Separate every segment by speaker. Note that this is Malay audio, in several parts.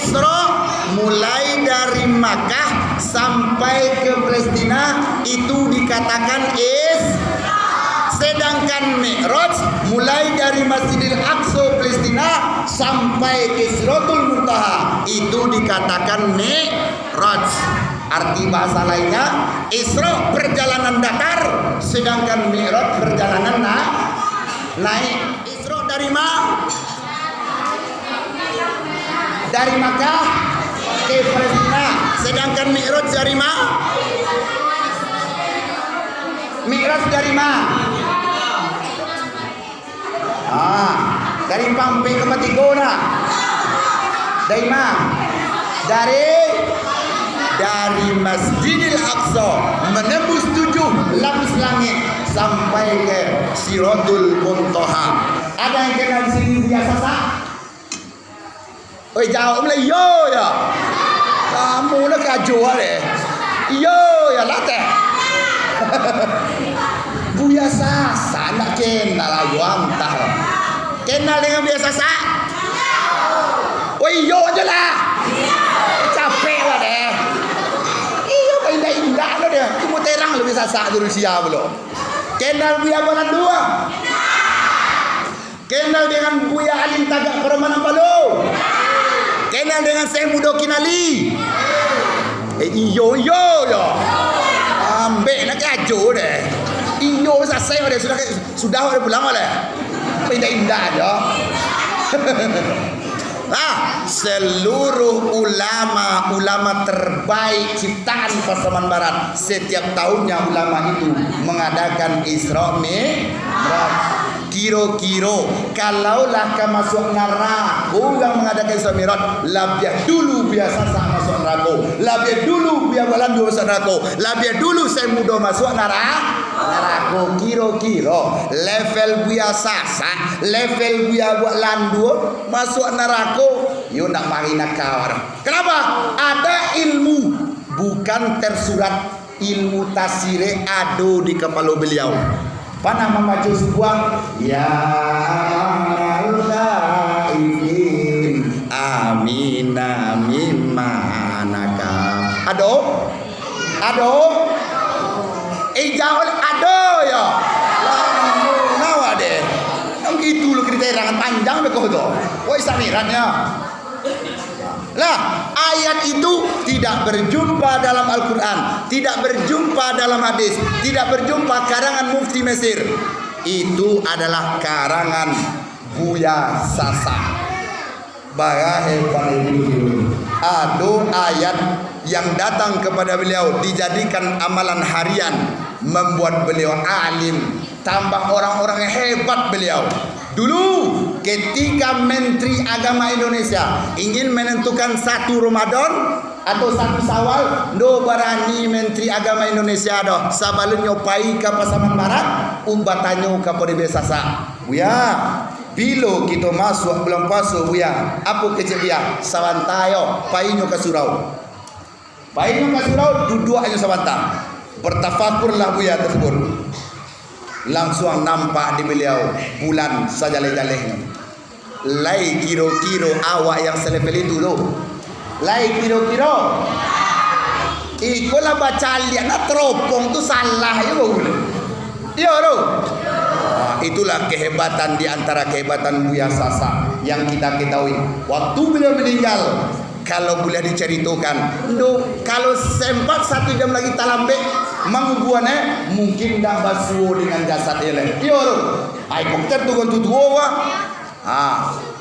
Speaker 1: Isra mulai dari Makkah sampai ke Palestina itu dikatakan sedangkan Mi'raj mulai dari Masjidil Aqsa Palestina sampai ke Sidratul Muntaha itu dikatakan Mi'raj. Arti bahasa lainnya, Isra perjalanan datar, sedangkan Mi'raj perjalanan naik. Isra dari dari Makkah ke Palestina, sedangkan Mi'raj dari Mi'raj dari dari Pampe ke Matigona. Dari Masjidil Aqsa menembus 7 lapis langit sampai ke Sidratul Muntaha. Ada yang kenal di sini biasa sah? Oi, jawab Melayu ya. Kamu nak kacau deh. Yo ya lateh. Buya Sasa nak kenal ayo antah. Kenal dengan Buya Sasa? Oi, yo aja lah. Capek lah deh. Iya, indah-indah lah dia. Cuma terang lebih Sasa dulu siapa belum. Kenal Buya Banan dua. Kenal dengan Buya Alim Tagak Permanan Palu. Kenal dengan Syekh Mudokin Ali. Iyo ya. Ambek nak kacau deh. Iyo selesai deh, sudah pulang oleh. Indah-indah aja. Seluruh ulama terbaik ciptaan Pasaman Barat setiap tahunnya ulama itu mengadakan Isra Mi'raj. Kira-kira kalaulah kamu masuk neraka yang mengadakan Isra Mi'raj, lebih dulu biasa masuk neraka, lebih dulu biar balan dua masuk neraka, lebih dulu saya muda masuk neraka. Kira-kira level biasa level biar buat landu masuk neraka, yo nak mari nak kawar. Kenapa? Ada ilmu bukan tersurat, ilmu tasire ado di kepala beliau. Panah membaca sebuah ya al-ghaibin amina mimma anaka. Ado jawab ado ya. Nawa deh. Yang gitu lo kriteria panjang begitu tu. Woi samirannya. Lah, ayat itu tidak berjumpa dalam Al-Quran, tidak berjumpa dalam hadis, tidak berjumpa karangan Mufti Mesir. Itu adalah karangan Buya Sasa. Ada ayat yang datang kepada beliau dijadikan amalan harian, membuat beliau alim, tambah orang-orang yang hebat beliau. Dulu ketika Menteri Agama Indonesia ingin menentukan 1 Ramadan atau 1 Syawal, no berani Menteri Agama Indonesia doh sabalun nyopai ke Pasaman Barat, batanyo ke Buya Sasa. Buya, bilo kita masuk bulan puasa Buya, apa kecil Buya? Sawantayo, painyo ke surau. Painyo ke surau, duduk aja sawanta. Bertafakurlah Buya tersebut. Langsung nampak di beliau bulan sajaleh-jalehnya. Lai kiro-kiro awak yang selevel itu tu. Lai kiro-kiro. Ikolah baca lihat nak teropong tu salah ya boleh. Ya tu. Itulah kehebatan di antara kehebatan Buya Sasa yang kita ketahui. Waktu beliau meninggal, kalau boleh diceritakan, kalau sempat 1 jam lagi talambe mangguane mungkin dah basuh dengan jasad ele. Yo, helikopter tu kan tuwa.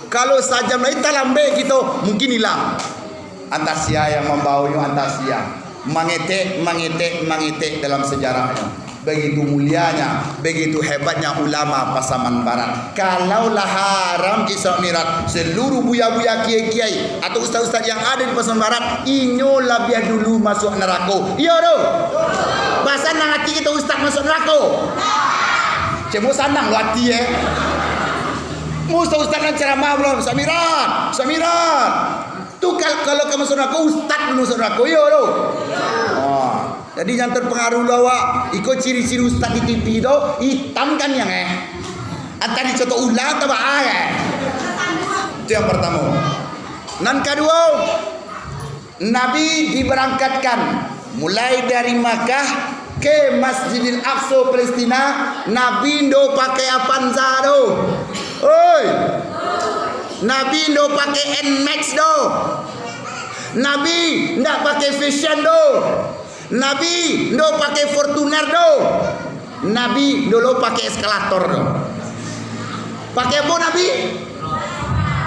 Speaker 1: Kalau sajam lagi talambe gitu mungkin hilang. Antasia yang membawanya Antasia. Mangetek dalam sejarahnya. Begitu mulianya, begitu hebatnya ulama Pasaman Barat. Kalaulah haram Isra Mi'raj, seluruh buya-buya kiai-kiai atau ustaz-ustaz yang ada di Pasaman Barat, inyo lebih dulu masuk neraka. Iya doh. Bahasa nang hati kita ustaz masuk neraka. Cuma sanang lu hati Musa ustaz nang ceramah belum? Samiran. Tu kalau kamu masuk neraka, ustaz masuk neraka. Iya doh. Jadi yang terpengaruh lawak ikut ciri-ciri ustaz di TV itu hitam kan yang antara contoh ulang atau itu yang pertama. Nan kedua, Nabi diberangkatkan mulai dari Makkah ke Masjidil Aqsa Palestina. Nabi ndo pakai Avanza do. Oi. Nabi ndo pakai Nmax do. Nabi ndak pakai Vision do. Nabi ndo pakai Fortuner do. Nabi dulu pakai eskalator do. Pakai apa Nabi?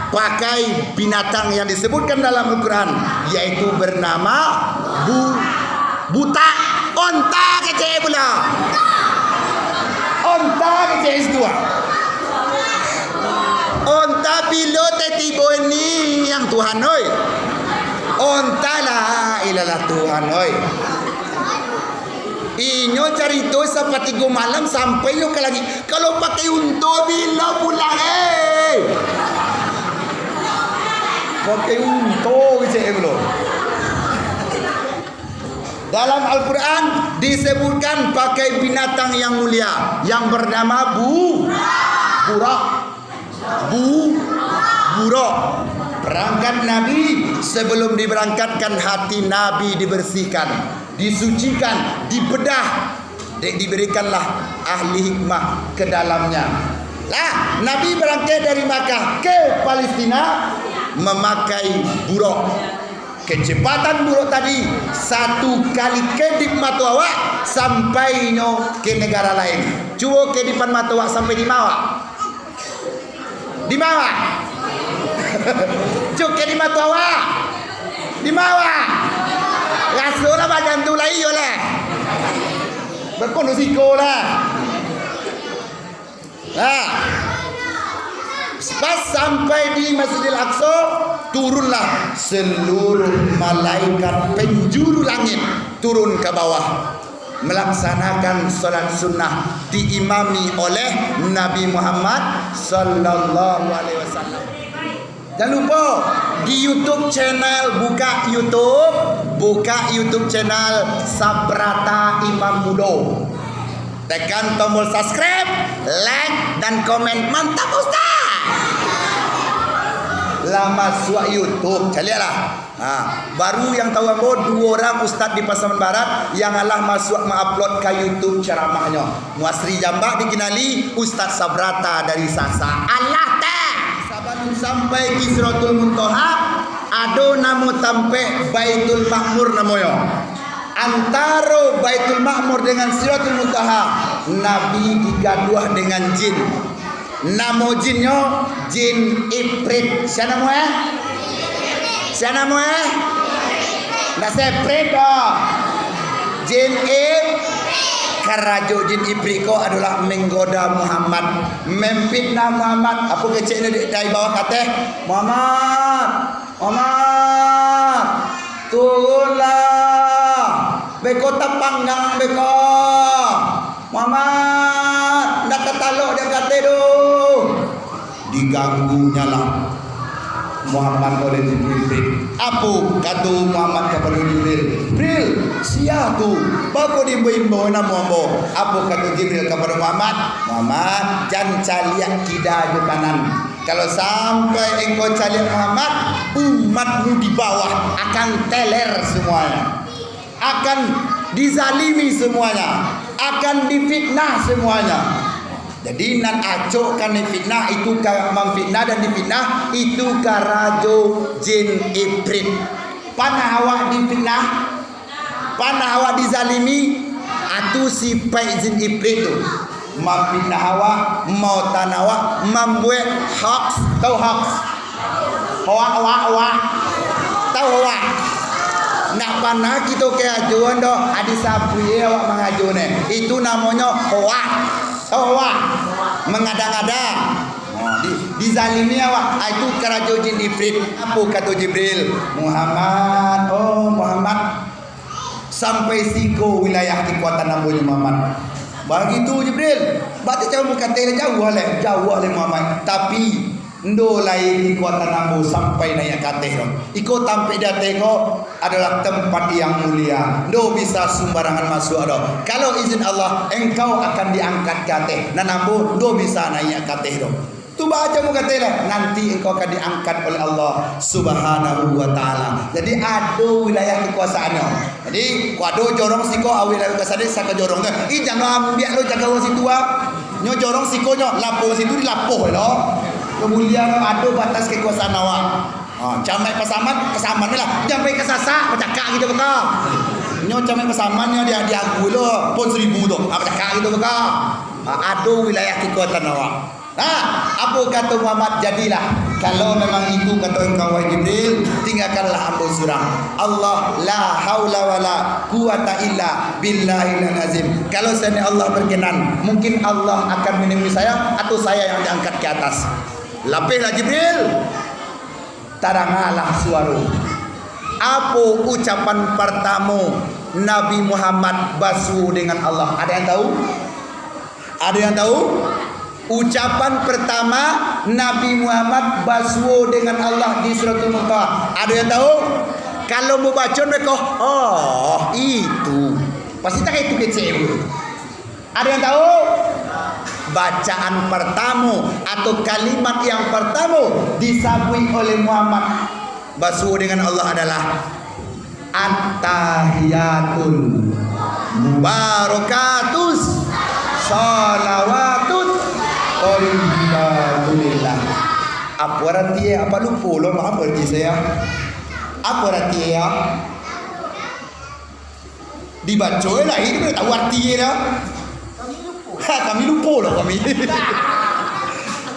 Speaker 1: Pakai binatang yang disebutkan dalam Al-Quran, yaitu bernama buta, onta kecil pula. Onta kecil itu. Onta pilot tiba ini yang Tuhan oi. Onta lah ilalah Tuhan oi. Inyo cerita sampai 3 malam sampai yo ke lagi. Kalau pakai unta bila pulang pakai unta kecil belum. Dalam Al-Quran disebutkan pakai binatang yang mulia yang bernama burak. Burak. Berangkat Nabi, sebelum diberangkatkan hati Nabi dibersihkan, disucikan, dibedah, diberikanlah ahli hikmah ke dalamnya. Lah, Nabi berangkat dari Makkah ke Palestina memakai buruk. Kecepatan buruk tadi 1 kali kedip mata awak sampai ke negara lain. Cuba kedipan mata awak sampai di Mawak. Di Mawak. Cuba kedip mata awak. Di Mawak. Rasulullah badan tu lai yo lah. Berkondusiko lah. Pas sampai di Masjidil Aqsa, turunlah seluruh malaikat penjuru langit turun ke bawah melaksanakan salat sunnah diimami oleh Nabi Muhammad sallallahu alaihi wasallam. Jangan lupa di YouTube channel, buka YouTube channel Sabrata Imam Mudo. Tekan tombol subscribe, like dan komen. Mantap Ustaz. Lah masuk YouTube, carilah. Baru yang tahu ambo 2 orang ustaz di Pasaman Barat yang Allah masuk mengupload ke YouTube ceramahnya. Muasri Jambak dikenali Ustaz Sabrata dari Sasa. Allah teh. Saban sampai ki Siratul Muntaha, ado namo tampe Baitul Makmur namoyo. Antara Baitul Makmur dengan Siratul Muntaha, Nabi digaduh dengan jin. Nama jinnya jin Ifrit. Siapa nama Siapa nama Nggak sepret dah. Jin Karajo jin Ifrit ko adalah menggoda Muhammad, memfitnah Muhammad. Apa kecilnya dari bawah kata Muhammad turunlah beko tapanggang beko Muhammad nak ketalok dia kata tu. Diganggunya lah Muhammad oleh Jibril. Apa kata Muhammad kepada Jibril? Jibril, siapa tu? Bapak dimbo-imbo nama ambo. Apa kata Jibril kepada Muhammad? Muhammad, jangan caliak kida di kanan. Kalau sampai engkau caliak Muhammad, umatmu di bawah akan teler semuanya. Akan dizalimi semuanya. Akan difitnah semuanya. Jadi nan acok kan fitnah itu ka memfitnah dan difitnah itu karajo jin Ifrit. Panah awak difitnah, panah awak dizalimi, atu si pai jin Ifrit tu. Memfitnah awak, mau tanawak, membuat hoax, tahu hoax? Hoax. Tahu hoax? Nak panah kita ke ajuan do, adi sapu ye awak mengajuan itu namanya hoax. Tahu awak? Mengada-ngada. Dizalimi awak. Itu karajo jin Ifrit. Apa kata Jibril? Muhammad, oh Muhammad, sampai siko wilayah kekuatan namanya Muhammad. Begitu Jibril. Berarti jauh bukan jauh oleh Muhammad. Tapi ndo lain kekuatan nambu sampai naik kateh. Iko tampai dia tengok adalah tempat yang mulia. Ndo bisa sembarangan masuk ado. Kalau izin Allah engkau akan diangkat kateh. Dan nambu ndo bisa naik kateh do. Tu baca mu katalah nanti engkau akan diangkat oleh Allah Subhanahu wa taala. Jadi ada wilayah kekuasaannya. Jadi ku ada jorong siko wilayah kekuasaan saka jorong tu. Jangan ambil lo jaga wang situ ah. Nyo jorong siko nyo lapo situ dilapoh lo. Kemudian ada batas kekuasaan awak. Camai pasaman lah. Jangan pergi ke sasak bercakap gitu bekal. Nyo camai pasaman nya dia diagu lo pun 1000 tu. Bercakap gitu bekal. Ada wilayah kekuatan awak. Apa kata Muhammad, jadilah kalau memang itu kata engkau wahai Jibril, tinggalkanlah hamba surang. Allah la haula wala quwata illa billahil azim. Kalau seandainya Allah berkenan, mungkin Allah akan menemui saya atau saya yang diangkat ke atas. Lapihlah Jibril, tarangalah suara. Apa ucapan pertama Nabi Muhammad basu dengan Allah? Ada yang tahu? Ada yang tahu? Ucapan pertama Nabi Muhammad baswo dengan Allah di suratul Muntaha. Ada yang tahu? Kalau mau baca mereka, oh itu pasti tak itu kecil. Ada yang tahu? Bacaan pertama atau kalimat yang pertama disabui oleh Muhammad baswo dengan Allah adalah At-tahiyatul mubarakatus salawatut Alhamdulillah. Apa arti apa lupa lo apa arti saya? Apa arti ya? Dibaca lah ini tahu arti ya. Kami lupa loh kami.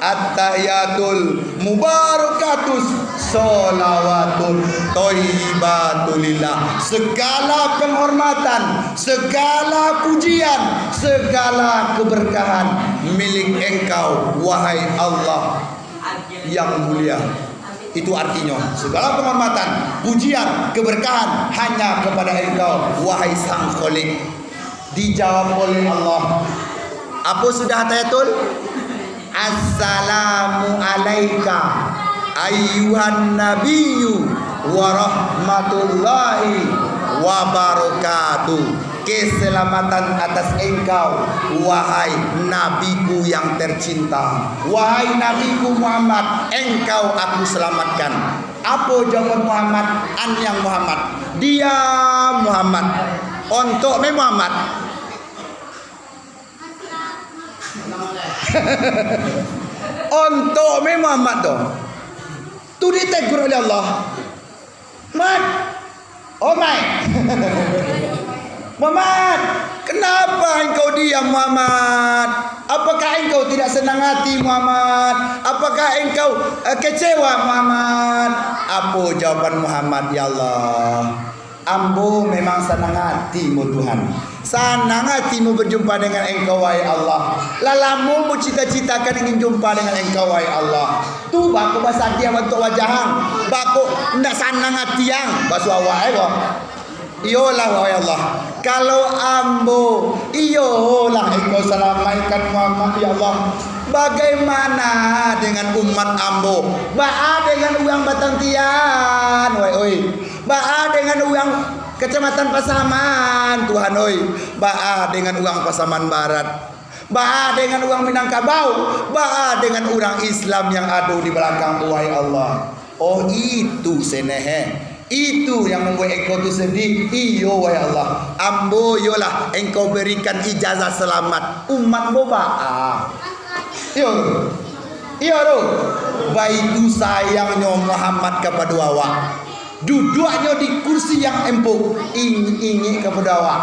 Speaker 1: At-tahiyatul mubarakatus sholawatun thayyibatulillah. Segala penghormatan, segala pujian, segala keberkahan milik engkau wahai Allah yang mulia. Itu artinya segala penghormatan, pujian, keberkahan hanya kepada engkau wahai sang Khalik. Dijawab oleh Allah. Apa sudah tayatul? Assalamu alaika ayyuhan nabiyyu wa rahmatullahi wa barakatuh. Keselamatan atas engkau wahai nabiku yang tercinta. Wahai nabiku Muhammad, engkau aku selamatkan. Apa jawaban Muhammad? An yang Muhammad. Dia Muhammad. Untuk Muhammad. Untuk Muhammad tu ditegur oleh Allah. Mat, oh my Muhammad, kenapa engkau diam Muhammad? Apakah engkau tidak senang hati Muhammad? Apakah engkau kecewa Muhammad? Apa jawaban Muhammad? Ya Allah, ambo memang senang hatimu Tuhan. Senang hatimu berjumpa dengan engkau wahai Allah. Lalamu mu cita-citakan ingin jumpa dengan engkau wahai Allah. Tu baku bahasa dia untuk wajahang. Baku ndak senang hati yang basu awak kok. Iyalah wahai Allah. Kalau ambo iyalah engkau selamatkan Muhammad ya Allah. Bagaimana dengan umat ambo? Ba dengan uang Batang Tian, oi. Ba dengan uang Kecamatan Pasaman, Tuhan oi. Ba dengan uang Pasaman Barat. Ba dengan uang Minangkabau. Ba dengan orang Islam yang ada di belakang wahai Allah. Oh itu senehe. Itu yang membuat engkau tu sedih. Iyo wahai Allah. Ambo yolah engkau berikan ijazah selamat umat boba. Iyo do. Baitu sayangnya Muhammad kepada awak. Duduknya di kursi yang empuk. Ingin kepada awak.